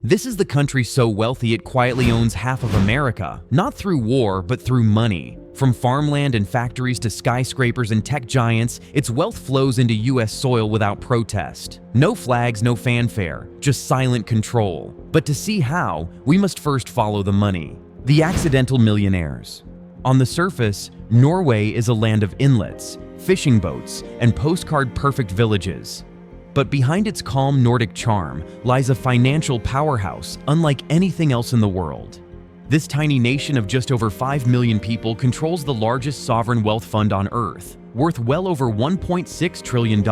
This is the country so wealthy it quietly owns half of America, not through war, but through money. From farmland and factories to skyscrapers and tech giants, its wealth flows into US soil without protest. No flags, no fanfare, just silent control. But to see how, we must first follow the money. The accidental millionaires. On the surface, Norway is a land of inlets, fishing boats, and postcard-perfect villages. But behind its calm Nordic charm lies a financial powerhouse unlike anything else in the world. This tiny nation of just over 5 million people controls the largest sovereign wealth fund on Earth, worth well over $1.6 trillion.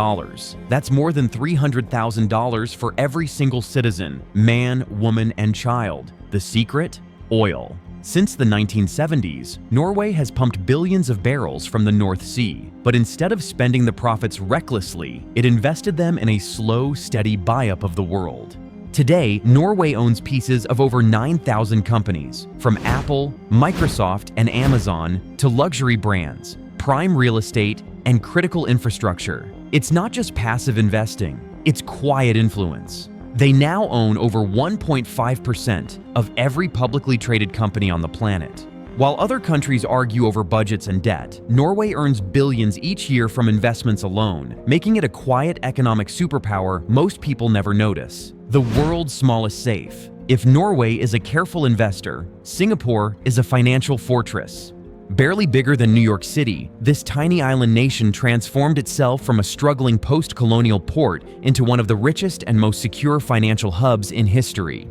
That's more than $300,000 for every single citizen, man, woman, and child. The secret? Oil. Since the 1970s, Norway has pumped billions of barrels from the North Sea, but instead of spending the profits recklessly, it invested them in a slow, steady buy-up of the world. Today, Norway owns pieces of over 9,000 companies, from Apple, Microsoft, and Amazon to luxury brands, prime real estate, and critical infrastructure. It's not just passive investing, it's quiet influence. They now own over 1.5% of every publicly traded company on the planet. While other countries argue over budgets and debt, Norway earns billions each year from investments alone, making it a quiet economic superpower most people never notice. The world's smallest safe. If Norway is a careful investor, Singapore is a financial fortress. Barely bigger than New York City, this tiny island nation transformed itself from a struggling post-colonial port into one of the richest and most secure financial hubs in history.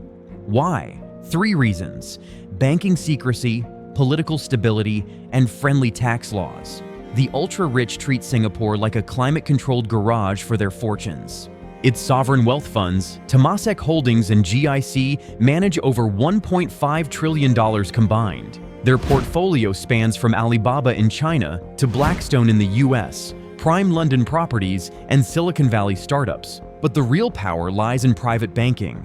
Why? 3 reasons: banking secrecy, political stability, and friendly tax laws. The ultra-rich treat Singapore like a climate-controlled garage for their fortunes. Its sovereign wealth funds, Temasek Holdings and GIC, manage over $1.5 trillion combined. Their portfolio spans from Alibaba in China to Blackstone in the US, prime London properties, and Silicon Valley startups. But the real power lies in private banking.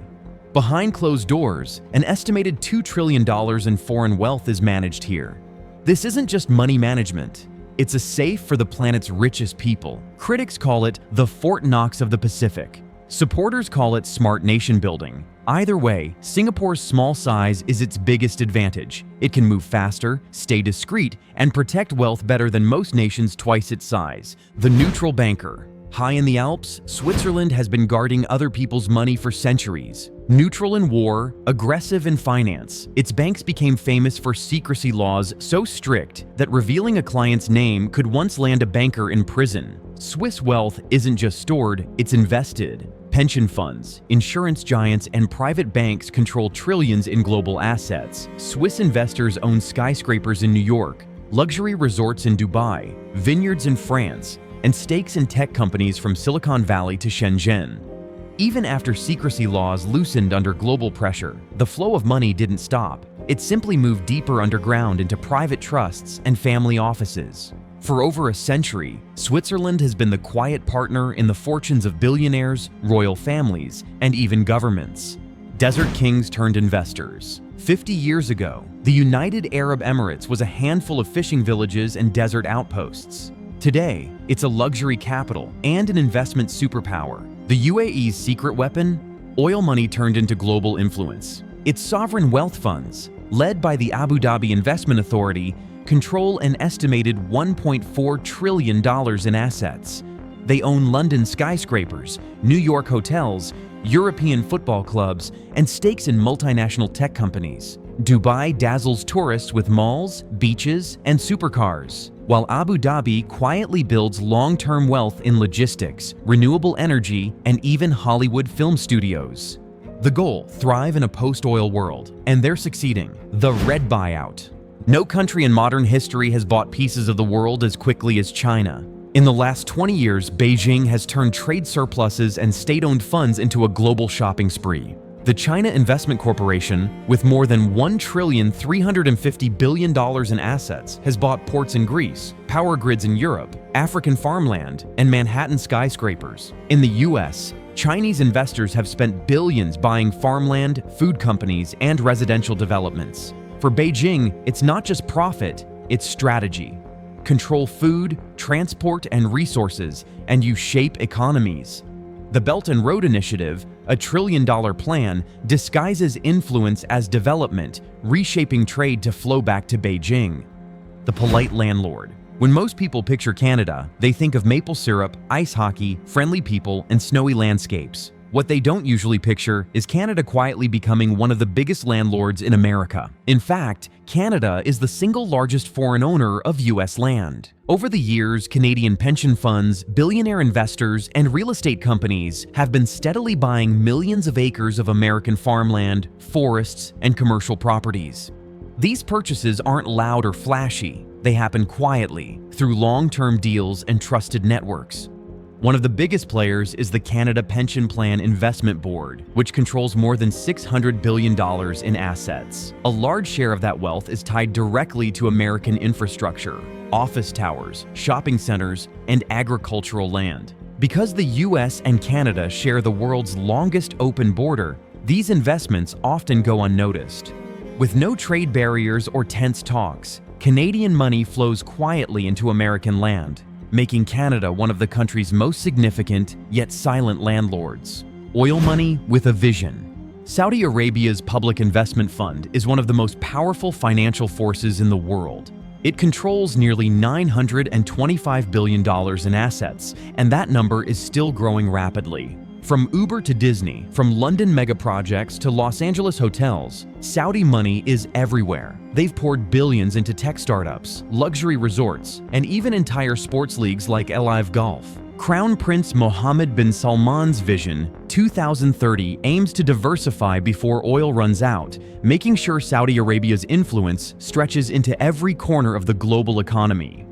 Behind closed doors, an estimated $2 trillion in foreign wealth is managed here. This isn't just money management. It's a safe for the planet's richest people. Critics call it the Fort Knox of the Pacific. Supporters call it smart nation building. Either way, Singapore's small size is its biggest advantage. It can move faster, stay discreet, and protect wealth better than most nations twice its size. The neutral banker. High in the Alps, Switzerland has been guarding other people's money for centuries. Neutral in war, aggressive in finance, its banks became famous for secrecy laws so strict that revealing a client's name could once land a banker in prison. Swiss wealth isn't just stored, it's invested. Pension funds, insurance giants, and private banks control trillions in global assets. Swiss investors own skyscrapers in New York, luxury resorts in Dubai, vineyards in France, and stakes in tech companies from Silicon Valley to Shenzhen. Even after secrecy laws loosened under global pressure, the flow of money didn't stop. It simply moved deeper underground into private trusts and family offices. For over a century, Switzerland has been the quiet partner in the fortunes of billionaires, royal families, and even governments. Desert kings turned investors. 50 years ago, the United Arab Emirates was a handful of fishing villages and desert outposts. Today, it's a luxury capital and an investment superpower. The UAE's secret weapon? Oil money turned into global influence. Its sovereign wealth funds, led by the Abu Dhabi Investment Authority, control an estimated $1.4 trillion in assets. They own London skyscrapers, New York hotels, European football clubs, and stakes in multinational tech companies. Dubai dazzles tourists with malls, beaches, and supercars, while Abu Dhabi quietly builds long-term wealth in logistics, renewable energy, and even Hollywood film studios. The goal: thrive in a post-oil world, and they're succeeding. The red buyout. No country in modern history has bought pieces of the world as quickly as China. In the last 20 years, Beijing has turned trade surpluses and state-owned funds into a global shopping spree. The China Investment Corporation, with more than $1.35 trillion in assets, has bought ports in Greece, power grids in Europe, African farmland, and Manhattan skyscrapers. In the US, Chinese investors have spent billions buying farmland, food companies, and residential developments. For Beijing, it's not just profit, it's strategy. Control food, transport, and resources, and you shape economies. The Belt and Road Initiative, A trillion-dollar plan disguises influence as development, reshaping trade to flow back to Beijing. The polite landlord. When most people picture Canada, they think of maple syrup, ice hockey, friendly people, and snowy landscapes. What they don't usually picture is Canada quietly becoming one of the biggest landlords in America. In fact, Canada is the single largest foreign owner of US land. Over the years, Canadian pension funds, billionaire investors, and real estate companies have been steadily buying millions of acres of American farmland, forests, and commercial properties. These purchases aren't loud or flashy. They happen quietly, through long-term deals and trusted networks. One of the biggest players is the Canada Pension Plan Investment Board, which controls more than $600 billion in assets. A large share of that wealth is tied directly to American infrastructure, office towers, shopping centers, and agricultural land. Because the US and Canada share the world's longest open border, these investments often go unnoticed. With no trade barriers or tense talks, Canadian money flows quietly into American land, making Canada one of the country's most significant yet silent landlords. Oil money with a vision. Saudi Arabia's Public Investment Fund is one of the most powerful financial forces in the world. It controls nearly $925 billion in assets, and that number is still growing rapidly. From Uber to Disney, from London megaprojects to Los Angeles hotels, Saudi money is everywhere. They've poured billions into tech startups, luxury resorts, and even entire sports leagues like LIV Golf. Crown Prince Mohammed bin Salman's Vision 2030 aims to diversify before oil runs out, making sure Saudi Arabia's influence stretches into every corner of the global economy.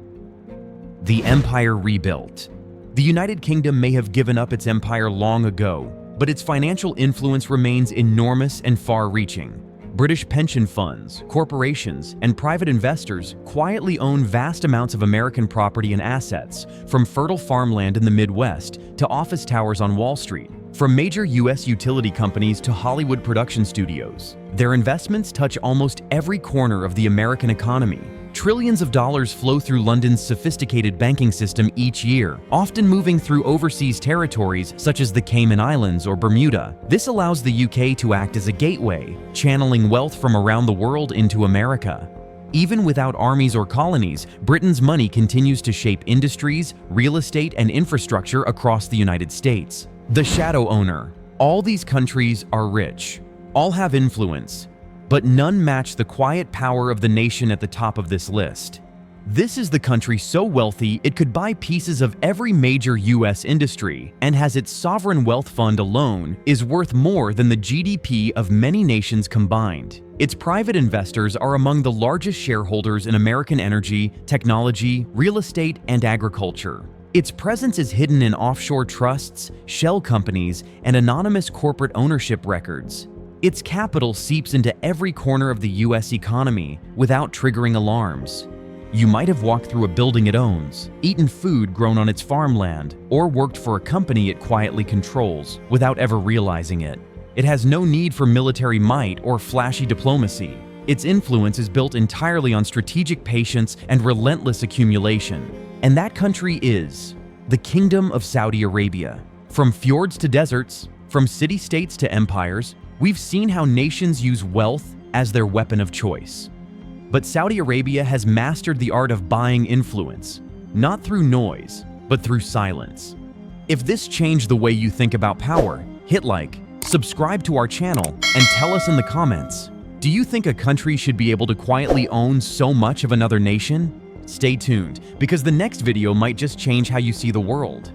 The empire rebuilt. The United Kingdom may have given up its empire long ago, but its financial influence remains enormous and far-reaching. British pension funds, corporations, and private investors quietly own vast amounts of American property and assets, from fertile farmland in the Midwest to office towers on Wall Street, from major US utility companies to Hollywood production studios. Their investments touch almost every corner of the American economy. Trillions of dollars flow through London's sophisticated banking system each year, often moving through overseas territories such as the Cayman Islands or Bermuda. This allows the UK to act as a gateway, channeling wealth from around the world into America. Even without armies or colonies, Britain's money continues to shape industries, real estate, and infrastructure across the United States. The shadow owner. All these countries are rich. All have influence, but none match the quiet power of the nation at the top of this list. This is the country so wealthy it could buy pieces of every major US industry, and has its sovereign wealth fund alone is worth more than the GDP of many nations combined. Its private investors are among the largest shareholders in American energy, technology, real estate, and agriculture. Its presence is hidden in offshore trusts, shell companies, and anonymous corporate ownership records. Its capital seeps into every corner of the US economy without triggering alarms. You might have walked through a building it owns, eaten food grown on its farmland, or worked for a company it quietly controls without ever realizing it. It has no need for military might or flashy diplomacy. Its influence is built entirely on strategic patience and relentless accumulation. And that country is the Kingdom of Saudi Arabia. From fjords to deserts, from city-states to empires, we've seen how nations use wealth as their weapon of choice. But Saudi Arabia has mastered the art of buying influence, not through noise, but through silence. If this changed the way you think about power, hit like, subscribe to our channel, and tell us in the comments. Do you think a country should be able to quietly own so much of another nation? Stay tuned, because the next video might just change how you see the world.